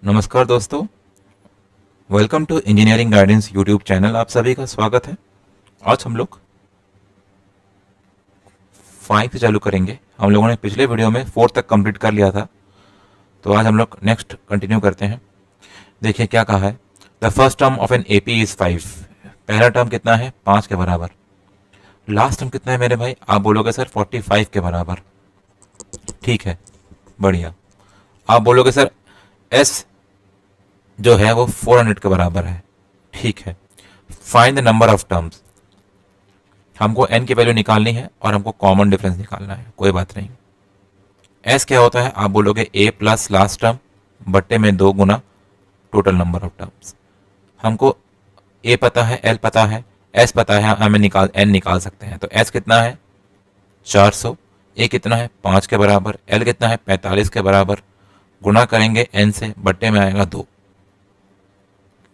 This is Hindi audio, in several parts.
नमस्कार दोस्तों, welcome to engineering guidance YouTube channel. आप सभी का स्वागत है। आज हम लोग 5 से चालू करेंगे। हम लोगों ने पिछले वीडियो में 4 तक कंप्लीट कर लिया था, तो आज हम लोग नेक्स्ट कंटिन्यू करते हैं। देखिए क्या कहा है। The first term of an AP is 5। पहला टर्म कितना है? 5 के बराबर। लास्ट टर्म कितना है मेरे भाई? आप बोलोगे सर 45 के बराबर। ठीक है, बढ़िया। आप बोलोगे सर एस जो है वो 400 के बराबर है। ठीक है। Find the number of terms. हमको n की वैल्यू निकालनी है और हमको कॉमन डिफरेंस निकालना है। कोई बात नहीं। s क्या होता है? आप बोलोगे a प्लस लास्ट टर्म बट्टे में 2 गुना टोटल नंबर ऑफ टर्म्स। हमको a पता है, l पता है, s पता है, हमें n निकाल सकते हैं। तो s कितना है? 400। a कितना है? 5 के बराबर। l कितना है? 45 के बराबर। गुना करेंगे n से, बट्टे में आएगा 2।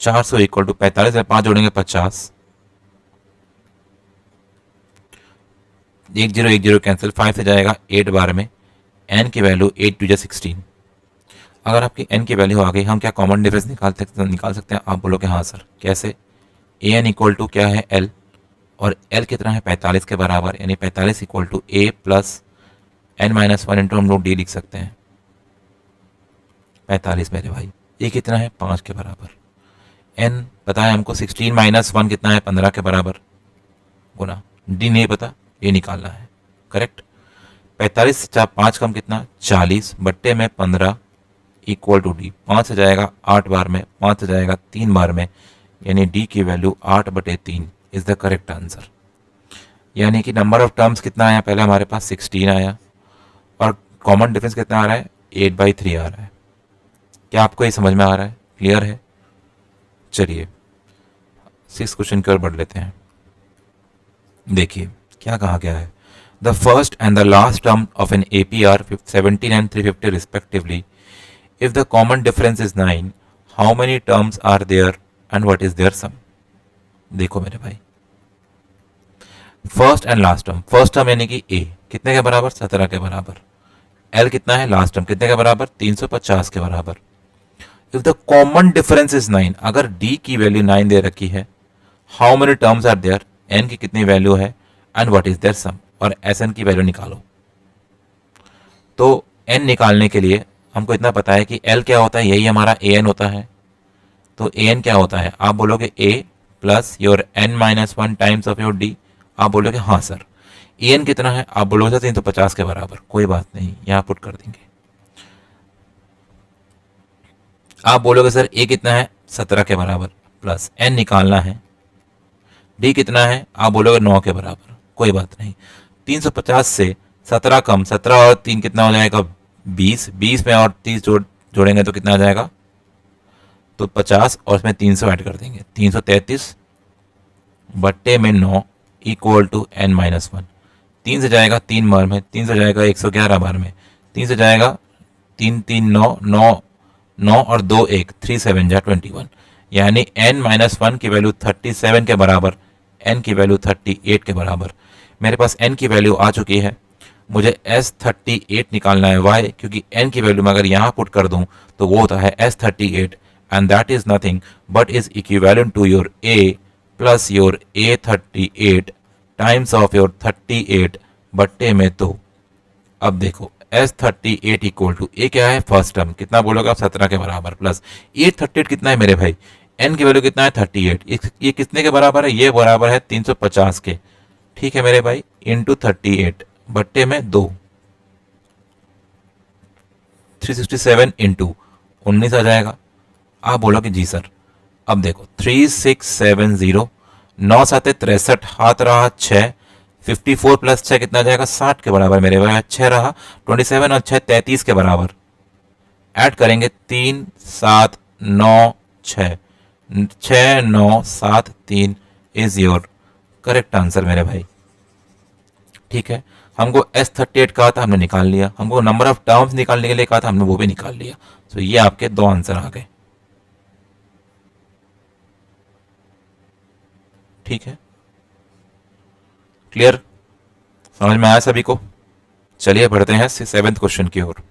400 इक्वल टू 45 में 5 जोड़ेंगे 50। 1 0 कैंसिल, 5 से जाएगा 8 बार में। n की वैल्यू 8 टू 16। अगर आपकी n की वैल्यू आ गई, हम क्या कॉमन डिफरेंस निकाल सकते हैं? आप बोलोगे हाँ सर। कैसे? ए एन इक्वल टू क्या है? l, और l कितना है? 45 के बराबर, यानी 45 equal to a plus n minus 1 into हम लोग d लिख सकते हैं। 45 मेरे भाई। a कितना है? 5 के बराबर। n पता है हमको, 16 माइनस 1 कितना है? 15 के बराबर। गुना d नहीं पता, ये निकालना है। करेक्ट। 45 से 5 कम कितना? 40 बट्टे में 15 इक्वल टू डी। 5 से जाएगा 8 बार में, 5 से जाएगा 3 बार में, यानी डी की value 8/3 is the correct answer. यानी कि नंबर ऑफ टर्म्स कितना आया? पहले हमारे पास 16 आया और कॉमन डिफरेंस कितना आ रहा है? 8/3 आ रहा है। क्या आपको ये समझ में आ रहा है? क्लियर है? चलिए 6 क्वेश्चन की ओर बढ़ लेते हैं। देखिए क्या कहा गया है। The first and the last term of an AP are 17 and 350 respectively. If the common difference is 9, how many terms are there and what is their sum? देखो मेरे भाई, first and last term. First term यानी कि a कितने के बराबर? 17 के बराबर। l कितना है? लास्ट टर्म कितने के बराबर? 350 के बराबर। If the common difference is 9, अगर d की वैल्यू 9 दे रखी है, how many terms are there? n की कितनी वैल्यू है and what is their sum, और sn की वैल्यू निकालो। तो n निकालने के लिए हमको इतना पता है कि l क्या होता है, यही हमारा an होता है। तो an क्या होता है? आप बोलोगे a plus your n minus 1 times of your d। आप बोलोगे हाँ सर। an कितना है? आप बोलोगे 350 के बराबर। कोई बात नहीं, यहाँ पुट कर देंगे। आप बोलोगे सर a कितना है? 17 के बराबर, प्लस n निकालना है। d कितना है? आप बोलोगे 9 के बराबर। कोई बात नहीं। 350 से 17 कम, 17 और 3 कितना हो जाएगा? 20। 20 में और 30 जोड़ेंगे तो कितना आ जाएगा? तो 50, और इसमें 300 ऐड कर देंगे। 333 बट्टे में 9 इक्वल टू n माइनस 1। 3 से जाएगा 3 बार में, 3 से जाएगा 111 बार में, 3 से जाएगा 3 3 9 9 9 और 2 1 3 7 जा 21, यानी n माइनस 1 की वैल्यू 37 के बराबर, n की वैल्यू 38 के बराबर। मेरे पास n की वैल्यू आ चुकी है। मुझे S38 निकालना है। वाई? क्योंकि n की वैल्यू मैं अगर यहाँ पुट कर दूं तो वो होता है S38, and that is nothing but is equivalent to your a plus your A38 times of your 38 बट्टे में 2। अब देखो S38 इक्वल टू a क्या है? फर्स्ट टर्म कितना बोलोगे आप? 17 के बराबर, प्लस A38 कितना है मेरे भाई? n की वैल्यू कितना है? 38। ये कितने के बराबर है? ये बराबर है 350 के। ठीक है मेरे भाई, इंटू 38 बट्टे में 2। 367 इंटू 19 आ जाएगा। आप बोलोगे जी सर। अब देखो 3670, 9 7 63, हाथ रहा 6, 54 प्लस 6 कितना आ जाएगा? 60 के बराबर मेरे भाई। 6 रहा 27 और 6 33 के बराबर। ऐड करेंगे 3 7 9 6, 6 9 7 3 इज योर करेक्ट आंसर मेरे भाई। ठीक है, हमको S38 कहा था, हमने निकाल लिया। हमको नंबर ऑफ टर्म्स निकालने के लिए कहा था, हमने वो भी निकाल लिया। तो ये आपके 2 आंसर आ गए। ठीक है, क्लियर? समझ में आया सभी को? चलिए बढ़ते हैं 7th क्वेश्चन की ओर।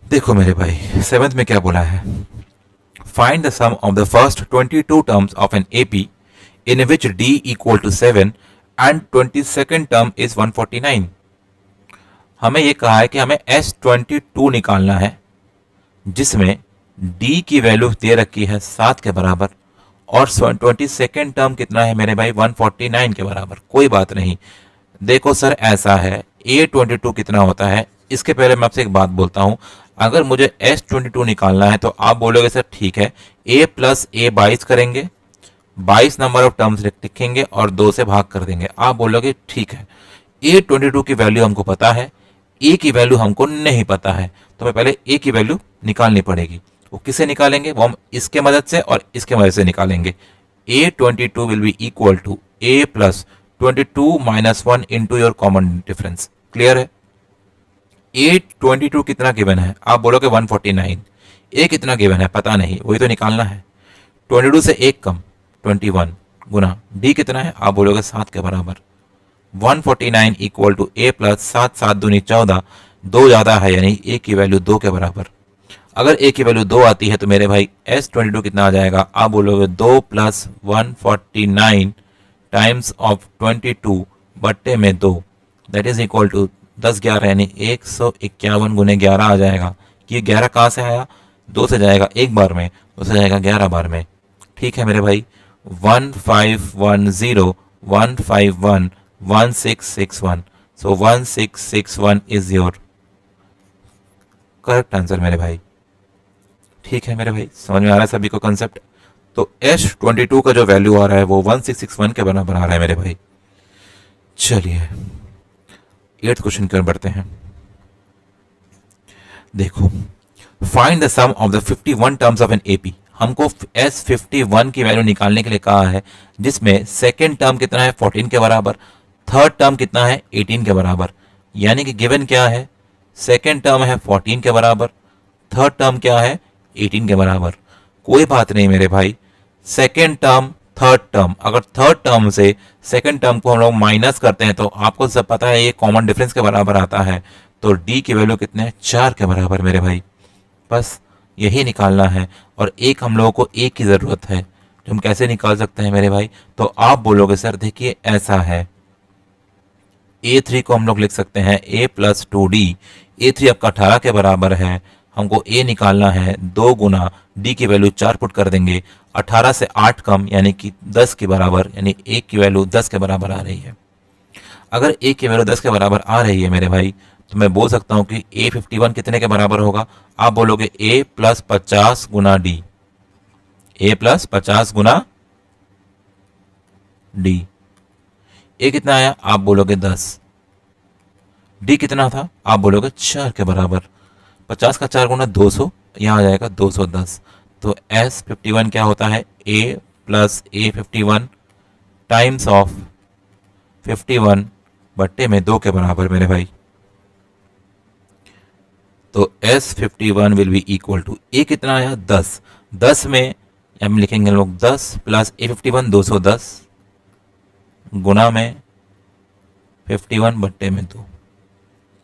देखो मेरे भाई, सेवेंथ में क्या बोला है, find the sum of the first 22 terms of an AP in which D equal to 7 and 22nd term is 149। हमें ये कहा है कि हमें S22 निकालना है जिसमें D की वैल्यू दे रखी है 7 के बराबर और 22nd टर्म कितना है मेरे भाई 149 के बराबर। कोई बात नहीं, देखो सर ऐसा है A22 कितना होता है, इसके पहले मैं आपसे एक बात बोलता हूं, अगर मुझे S22 निकालना है तो आप बोलोगे सर ठीक है A प्लस A 22 करेंगे, 22 नंबर ऑफ टर्म्स लिखेंगे और 2 से भाग कर देंगे। आप बोलोगे ठीक है, A22 की वैल्यू हमको पता है, ए की वैल्यू हमको नहीं पता है, तो मैं पहले ए की वैल्यू निकालनी पड़ेगी। वो किसे निकालेंगे, वो हम इसके मदद से और इसके मदद से निकालेंगे। A22 will be equal to A plus 22 minus 1 into your common difference. Clear है? A22 कितना गिवन है, आप बोलोगे 149। ए कितना गिवन है पता नहीं, वही तो निकालना है। 22 से एक कम 21 गुना डी कितना है, आप बोलोगे 7 के बराबर। 149 इक्वल टू ए प्लस 7 7 दूनी 14, 2 ज़्यादा है यानी ए की वैल्यू 2 के बराबर। अगर ए की वैल्यू 2 आती है तो मेरे भाई S22 कितना आ जाएगा, आप बोलोगे 2 प्लस 149 टाइम्स ऑफ 22 बट्टे में 2 दैट इज इक्वल टू 10 11 यानी 151 गुने 11 आ जाएगा। कि 11 कहाँ से आया, 2 से जाएगा एक बार में, 2 से जाएगा 11 बार में। ठीक है मेरे भाई, 1510 151 1661, so 1661 is your correct answer मेरे भाई। ठीक है मेरे भाई, समझ में आ रहा है सभी को कंसेप्ट? तो S22 का जो वैल्यू आ रहा है वो 1661 के बराबर आ रहा है मेरे भाई। चलिए 8th क्वेश्चन की ओर बढ़ते हैं। देखो, find the sum of the 51 terms of an AP. हमको S51 की वैल्यू निकालने के लिए कहा है जिसमें सेकेंड टर्म कितना है 14 के बराबर, थर्ड टर्म कितना है 18 के बराबर। यानी कि गिवन क्या है, सेकेंड टर्म है 14 के बराबर, थर्ड टर्म क्या है 18 के बराबर। कोई बात नहीं मेरे भाई, सेकेंड टर्म थर्ड टर्म, अगर थर्ड टर्म से सेकेंड टर्म को हम लोग माइनस करते हैं तो आपको सब पता है ये कॉमन डिफरेंस के बराबर आता है। तो डी की वैल्यू कितने हैं, 4 के बराबर मेरे भाई। बस यही निकालना है और एक हम लोगों को एक की ज़रूरत है जो हम कैसे निकाल सकते हैं मेरे भाई। तो आप बोलोगे सर देखिए ऐसा है, A3 को हम लोग लिख सकते हैं A प्लस 2D। A3 आपका 18 के बराबर है, हमको A निकालना है, 2 गुना D की वैल्यू 4 पुट कर देंगे, 18 से 8 कम यानी कि 10 के बराबर, यानी A की वैल्यू 10 के बराबर आ रही है। अगर A की वैल्यू 10 के बराबर आ रही है मेरे भाई तो मैं बोल सकता हूँ कि A51 कितने के बराबर होगा, आप बोलोगे A plus 50 Guna D, A plus 50 Guna D। A कितना आया, आप बोलोगे 10। D कितना था, आप बोलोगे 4 के बराबर। 50 का 4 गुना 200, यहाँ आ जाएगा 210। तो S51 क्या होता है, A plus A51 times of 51 बट्टे में 2 के बराबर मेरे भाई। तो S51 will be equal to A कितना आया 10, 10 में हम लिखेंगे लोग 10 प्लस A51 210 गुना में 51 बट्टे में 2।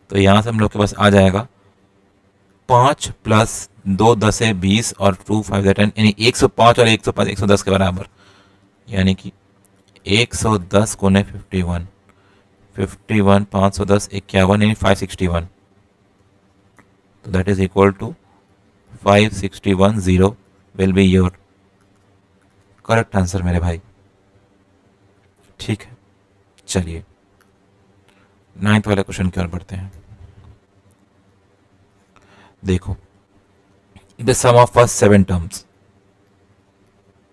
तो यहाँ से हम लोग के पास आ जाएगा 5 प्लस 2 10 है 20 और 2 5 10 यानी 105 और 105 110 के बराबर, यानी कि 110 गुने 51, 51 510 51 यानी 561। तो that is equal to 561 0 will be your correct answer मेरे भाई। ठीक है, चलिए 9th वाले क्वेश्चन की ओर बढ़ते हैं। देखो, the sum of first 7 terms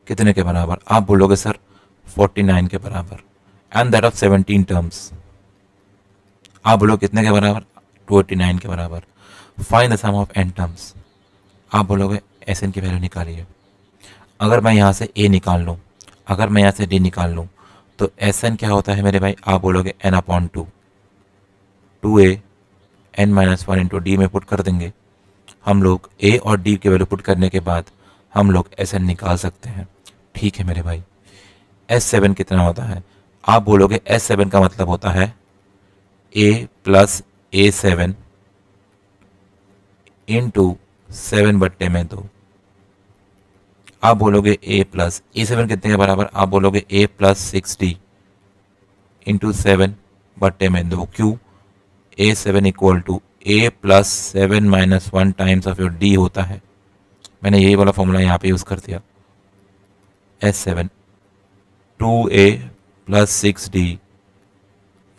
कितने के बराबर, आप बोलोगे सर 49 के बराबर, एंड दैट ऑफ 17 टर्म्स आप बोलो कितने के बराबर, 29 के बराबर। Find the sum of n terms, आप बोलोगे Sn की वैल्यू निकालिए। अगर मैं यहाँ से A निकाल लूँ, अगर मैं यहाँ से D निकाल लूँ तो Sn क्या होता है मेरे भाई, आप बोलोगे n/2, 2a n-1 into D में पुट कर देंगे। हम लोग A और D की वैल्यू पुट करने के बाद हम लोग Sn निकाल सकते हैं। ठीक है मेरे भाई, S7 कितना होता है, आप बोलोगे S7 का मतलब होता है A प्लस A7 इंटू 7/2। आप बोलोगे ए प्लस A7 कितने के बराबर, आप बोलोगे A प्लस 6D इंटू 7/2। क्यों, A7 equal to A plus 7 - 1 times of your D होता है। मैंने यही वाला फॉर्मूला यहाँ पे यूज़ कर दिया। S7 2A plus 6D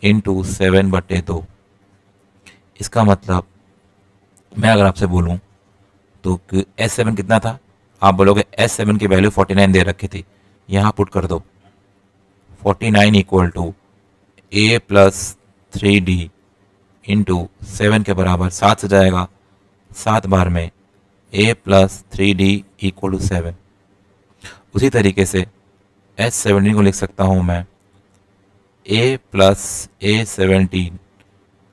into 7/2। इसका मतलब मैं अगर आपसे बोलूं तो S7 कितना था, आप बोलोगे S7 की वैल्यू 49 दे रखी थी, यहाँ पुट कर दो 49 equal to A plus 3D into 7 के बराबर 7 से जाएगा, 7 बार में A plus 3D equal to 7। उसी तरीके से S17 को लिख सकता हूँ मैं A प्लस A17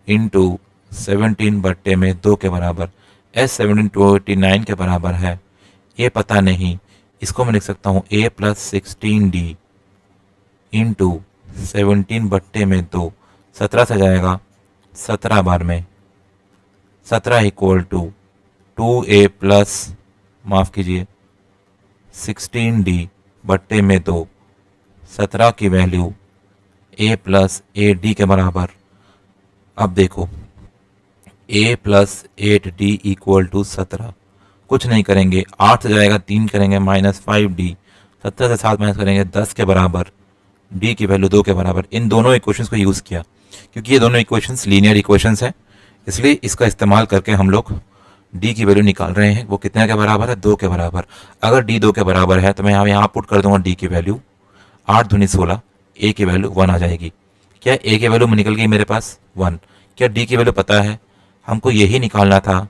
इंटू 17/2 के बराबर। S17 289 के बराबर है, ये पता नहीं, इसको मैं लिख सकता हूँ A प्लस 16D इंटू 17/2। 17 से जाएगा, 17 बार में 17 इक्वल टू 2A प्लस, माफ़ कीजिए 16D/2। 17 की वैल्यू A प्लस 8D के बराबर। अब देखो A plus 8D equal to 17, कुछ नहीं करेंगे, 8 से जाएगा, 3 करेंगे -5D, 17 से 7 माइनस करेंगे 10 के बराबर, D की वैल्यू 2 के बराबर। इन दोनों इक्वेशंस को यूज़ किया क्योंकि ये दोनों इक्वेशंस लीनियर इक्वेशंस हैं, इसलिए इसका इस्तेमाल करके हम लोग D की वैल्यू निकाल रहे हैं। वो कितने के बराबर है, 2 के बराबर। अगर D 2 के बराबर है तो मैं यहाँ पुट कर दूंगा D की वैल्यू 8 दूनी 16, A की वैल्यू 1 आ जाएगी। क्या A की वैल्यू निकल गई मेरे पास 1। क्या D की वैल्यू पता है, हमको यही निकालना था,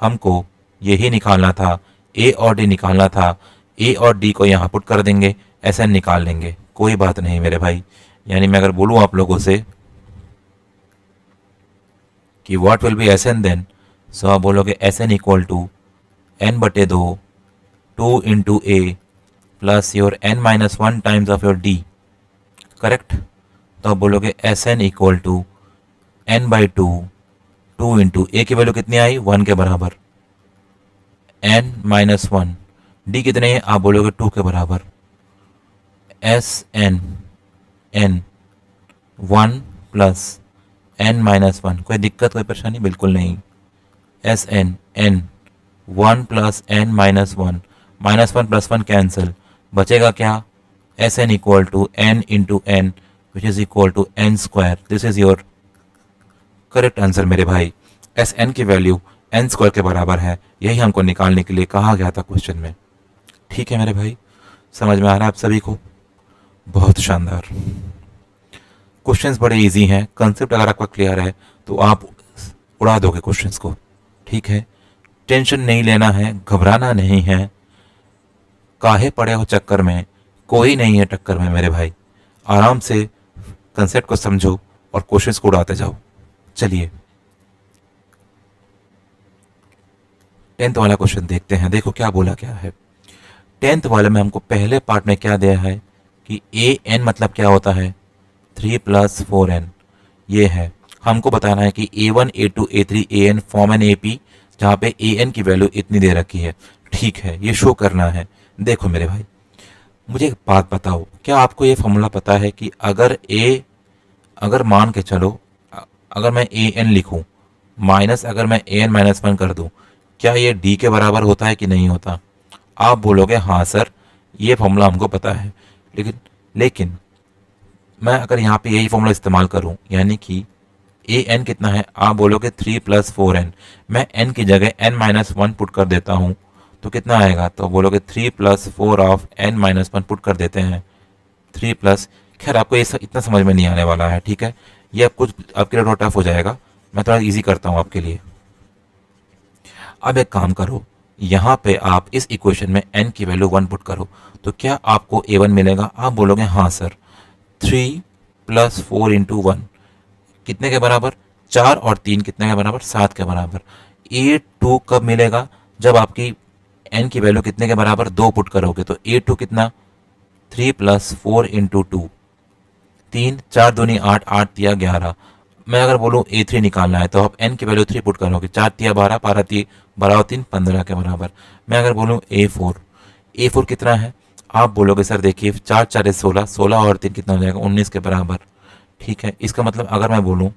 हमको यही निकालना था, A और D निकालना था। A और D को यहाँ पुट कर देंगे, SN निकाल लेंगे, कोई बात नहीं मेरे भाई। यानी मैं अगर बोलूँ आप लोगों से कि what will be SN then, so आप बोलोगे SN equal to n/2 2 into A plus your n-1 times of your D, correct. तो आप बोलोगे SN equal to n/2 2 into A की वैल्यू कितनी आई, 1 के बराबर, n-1। D कितने हैं, आप बोलोगे 2 के बराबर, SN n 1 प्लस n-1। कोई दिक्कत, कोई परेशानी, बिल्कुल नहीं। SN n 1 plus n-1, -1 plus 1 cancel, बचेगा क्या, SN equal to n into n which is equal to n²। This is your correct answer मेरे भाई। SN की वैल्यू n² के बराबर है, यही हमको निकालने के लिए कहा गया था क्वेश्चन में। ठीक है मेरे भाई, समझ में आ रहा है आप सभी को, बहुत शानदार। क्वेश्चंस बड़े इजी हैं, कंसेप्ट अगर आपका क्लियर है तो आप उड़ा दोगे क्वेश्चंस को। ठीक है, टेंशन नहीं लेना है, घबराना नहीं है, काहे पड़े हो चक्कर में, कोई नहीं है टक्कर में मेरे भाई। आराम से कंसेप्ट को समझो और क्वेश्चंस को उड़ाते जाओ। चलिए 10th वाला क्वेश्चन देखते हैं। देखो क्या बोला क्या है 10th वाले में। हमको पहले पार्ट में क्या दिया है कि AN मतलब क्या होता है, 3 + 4n, ये है। हमको बताना है कि A1 A2 A3 AN form an AP, जहाँ पे AN की वैल्यू इतनी दे रखी है। ठीक है, ये शो करना है। देखो मेरे भाई, मुझे एक बात बताओ, क्या आपको ये फॉर्मूला पता है कि अगर मान के चलो, अगर मैं AN लिखूं माइनस अगर मैं AN-1 कर दूं, क्या ये D के बराबर होता है कि नहीं होता। आप बोलोगे हाँ सर, ये फॉर्मूला हमको पता है, लेकिन मैं अगर यहाँ पे यही फॉर्मूला इस्तेमाल करूँ, यानी कि AN कितना है, आप बोलोगे 3 + 4n, मैं n की जगह n-1 पुट कर देता हूँ तो कितना आएगा, तो बोलोगे 3 + 4 ऑफ n-1 पुट कर देते हैं 3 प्लस। खैर आपको ये इतना समझ में नहीं आने वाला है, ठीक है, ये कुछ आपके लिए थोड़ा टफ हो जाएगा, मैं थोड़ा इजी करता हूँ आपके लिए। अब एक काम करो, यहाँ पे आप इस इक्वेशन में n की वैल्यू 1 पुट करो, तो क्या आपको A1 मिलेगा। आप बोलोगे हाँ सर, 3 + 4 इंटू 1 कितने के बराबर, 4 और 3 कितने के बराबर, 7 के बराबर। A2 कब मिलेगा, जब आपकी n की वैल्यू कितने के बराबर, 2 पुट करोगे, तो A2 कितना, 3 + 4 इंटू 2, 3 4 दूनी 8, 8 दिया 11। मैं अगर बोलूँ A3 निकालना है तो आप n की वैल्यू 3 पुट करोगे, 4 तिया 12, 12 ती 12 और 3 15 के बराबर। मैं अगर बोलूँ A4 कितना है, आप बोलोगे सर देखिए 4 4 16, 16 और 3 कितना हो जाएगा 19 के बराबर। ठीक है, इसका मतलब अगर मैं बोलूँ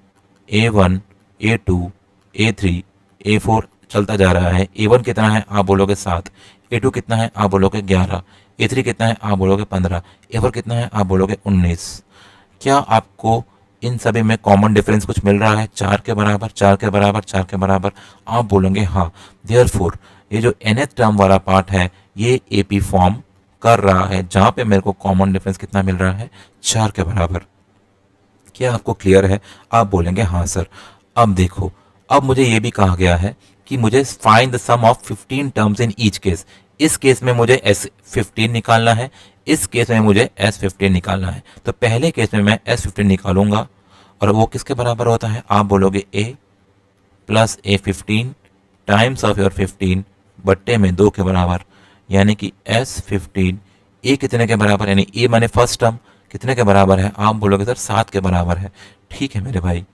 A1 A2 A3 A4 चलता जा रहा है। A1 कितना है, आप बोलोगे 7, A2 कितना है, आप बोलोगे 11, A3 कितना है, आप बोलोगे 15, A4 कितना है, आप बोलोगे 19। क्या आपको इन सभी में कॉमन डिफरेंस कुछ मिल रहा है, 4 के बराबर 4 के बराबर 4 के बराबर? आप बोलेंगे हाँ। देयरफॉर ये जो nth टर्म वाला पार्ट है ये AP फॉर्म कर रहा है, जहाँ पे मेरे को कॉमन डिफरेंस कितना मिल रहा है, 4 के बराबर। क्या आपको क्लियर है? आप बोलेंगे हाँ सर। अब देखो, अब मुझे ये भी कहा गया है कि मुझे find the sum of 15 terms in each case. इस केस में मुझे S15 निकालना है, इस केस में मुझे S15 निकालना है। तो पहले केस में मैं S15 निकालूंगा और वो किसके बराबर होता है, आप बोलोगे A plus A15 times of your 15 बट्टे में 2 के बराबर, यानी कि S15 A कितने के बराबर, यानी A माने फर्स्ट टर्म कितने के बराबर है, आप बोलोगे सर 7 के बराबर है। ठीक है मेरे भाई,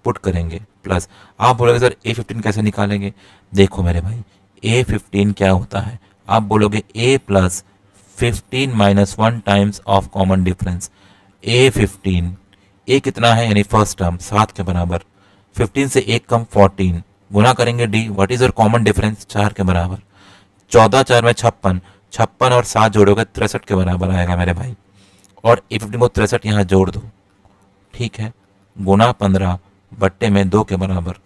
पुट करेंगे प्लस, आप बोलोगे सर A15 कैसे निकालेंगे? देखो मेरे भाई, A15 क्या होता है, आप बोलोगे A plus 15 minus 1 times of common difference. A15 A कितना है, यानी फर्स्ट टर्म 7 के बराबर, 15 से 1 कम 14, गुना करेंगे D, what is your common difference, 4 के बराबर। 14 4 में 56, 56 और 7 जोड़ोगे 63 के बराबर आएगा मेरे भाई। और A15 को 63 यहाँ जोड़ दो, ठीक है, गुना 15 बट्टे में 2 के बराबर।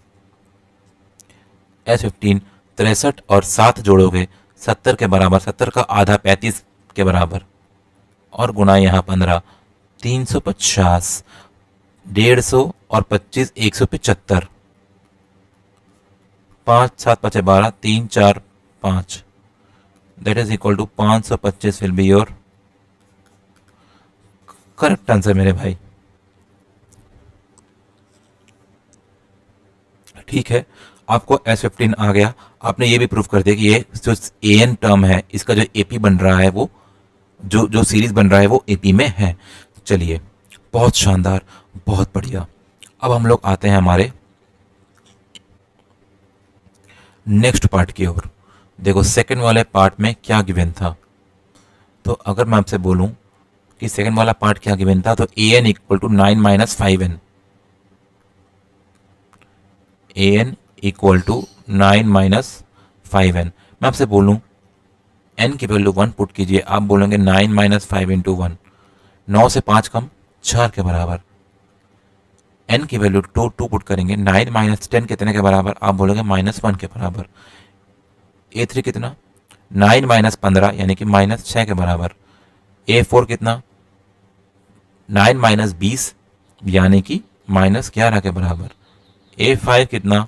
S15 63 और 7 जोड़ोगे 70 के बराबर, 70 का आधा 35 के बराबर, और गुना यहाँ 15, 350, 150 और 25 175, 5 7 5 12, 3 4 5, that is equal to 525 will be your correct answer मेरे भाई। ठीक है, आपको S15 आ गया। आपने ये भी प्रूव कर दिया कि ये जो AN टर्म है इसका जो AP बन रहा है वो जो सीरीज बन रहा है वो AP में है। चलिए, बहुत शानदार, बहुत बढ़िया। अब हम लोग आते हैं हमारे नेक्स्ट पार्ट की ओर। देखो सेकंड वाले पार्ट में क्या गिवन था, तो अगर मैं आपसे बोलूं कि सेकंड वाला पार्ट क्या गिवन था, तो AN equal to 9 minus 5N, AN equal to 9 minus 5N। मैं आपसे बोलूं N की वैल्यू 1 पुट कीजिए, आप बोलेंगे 9 माइनस 5 इंटू 1, 9 से 5 कम 4 के बराबर। N की वैल्यू 2 पुट करेंगे, 9 माइनस 10 कितने के बराबर, आप बोलोगे -1 के बराबर। A3 कितना, 9 माइनस 15 यानी कि -6 के बराबर। A4 कितना, 9 माइनस 20 यानी कि -11 के बराबर। A5 कितना,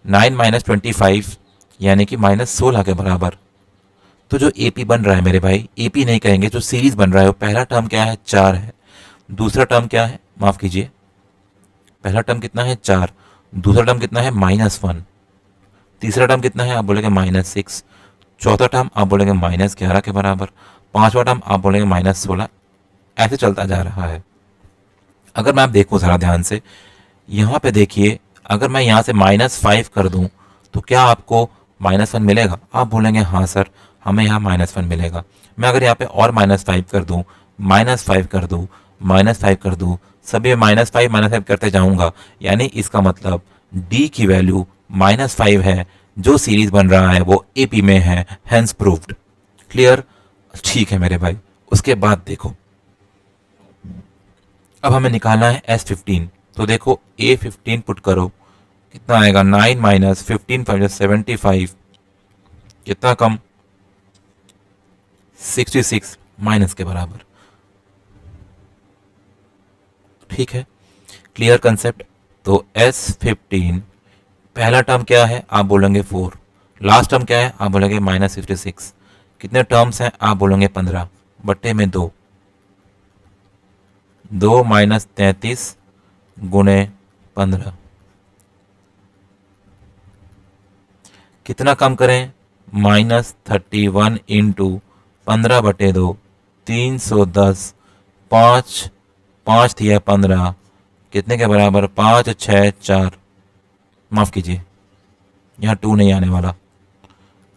9 माइनस 25 यानी कि -16 के बराबर। तो जो AP बन रहा है मेरे भाई, AP नहीं कहेंगे, जो सीरीज बन रहा है वो पहला टर्म क्या है, 4 है, दूसरा टर्म क्या है, माफ कीजिए, पहला टर्म कितना है 4, दूसरा टर्म कितना है -1, तीसरा टर्म कितना है, आप बोलेंगे -6, चौथा टर्म आप बोलेंगे -11 के बराबर, पांचवा टर्म आप बोलेंगे -16, ऐसे चलता जा रहा है। अगर मैं आप देखूं जरा ध्यान से, यहाँ पे देखिए, अगर मैं यहाँ से -5 कर दूं तो क्या आपको -1 मिलेगा, आप बोलेंगे हाँ सर हमें यहाँ -1 मिलेगा। मैं अगर यहाँ पे और -5 कर दूं, -5 कर दूं, -5 कर दूं, सभी -5 करते जाऊंगा, यानी इसका मतलब D की वैल्यू -5 है, जो सीरीज बन रहा है वो AP में है, हेंस प्रूव्ड। क्लियर? ठीक है मेरे भाई। उसके बाद देखो, अब हमें निकालना है S15। तो देखो A15 पुट करो, कितना आएगा, 9 माइनस 15 5 75, कितना कम, 66 माइनस के बराबर। ठीक है, क्लियर कंसेप्ट। तो S15 पहला टर्म क्या है, आप बोलेंगे 4, लास्ट टर्म क्या है, आप बोलेंगे -66, कितने टर्म्स हैं, आप बोलेंगे 15 बट्टे में 2, 2 माइनस 33 गुणे 15, कितना कम करें, -31 इंटू 15 बटे 2, 310, 5 5 थिया 15, कितने के बराबर? 5 6 4, माफ़ कीजिए यहाँ 2 नहीं आने वाला,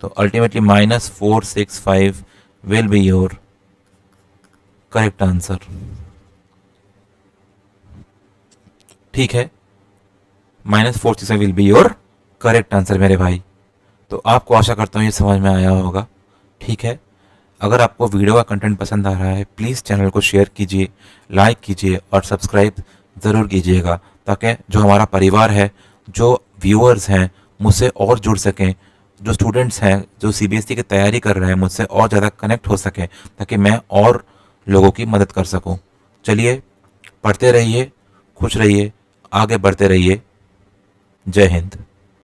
तो ultimately -465 will be your correct answer. ठीक है, -465 will be your correct answer मेरे भाई। तो आपको आशा करता हूँ ये समझ में आया होगा। ठीक है, अगर आपको वीडियो का कंटेंट पसंद आ रहा है प्लीज़ चैनल को शेयर कीजिए, लाइक कीजिए और सब्सक्राइब ज़रूर कीजिएगा, ताकि जो हमारा परिवार है, जो व्यूअर्स हैं मुझसे और जुड़ सकें, जो स्टूडेंट्स हैं जो सीबीएसई की तैयारी कर रहे हैं मुझसे और ज़्यादा कनेक्ट हो सकें, ताकि मैं और लोगों की मदद कर सकूं। चलिए, पढ़ते रहिए, खुश रहिए, आगे बढ़ते रहिए। जय हिंद।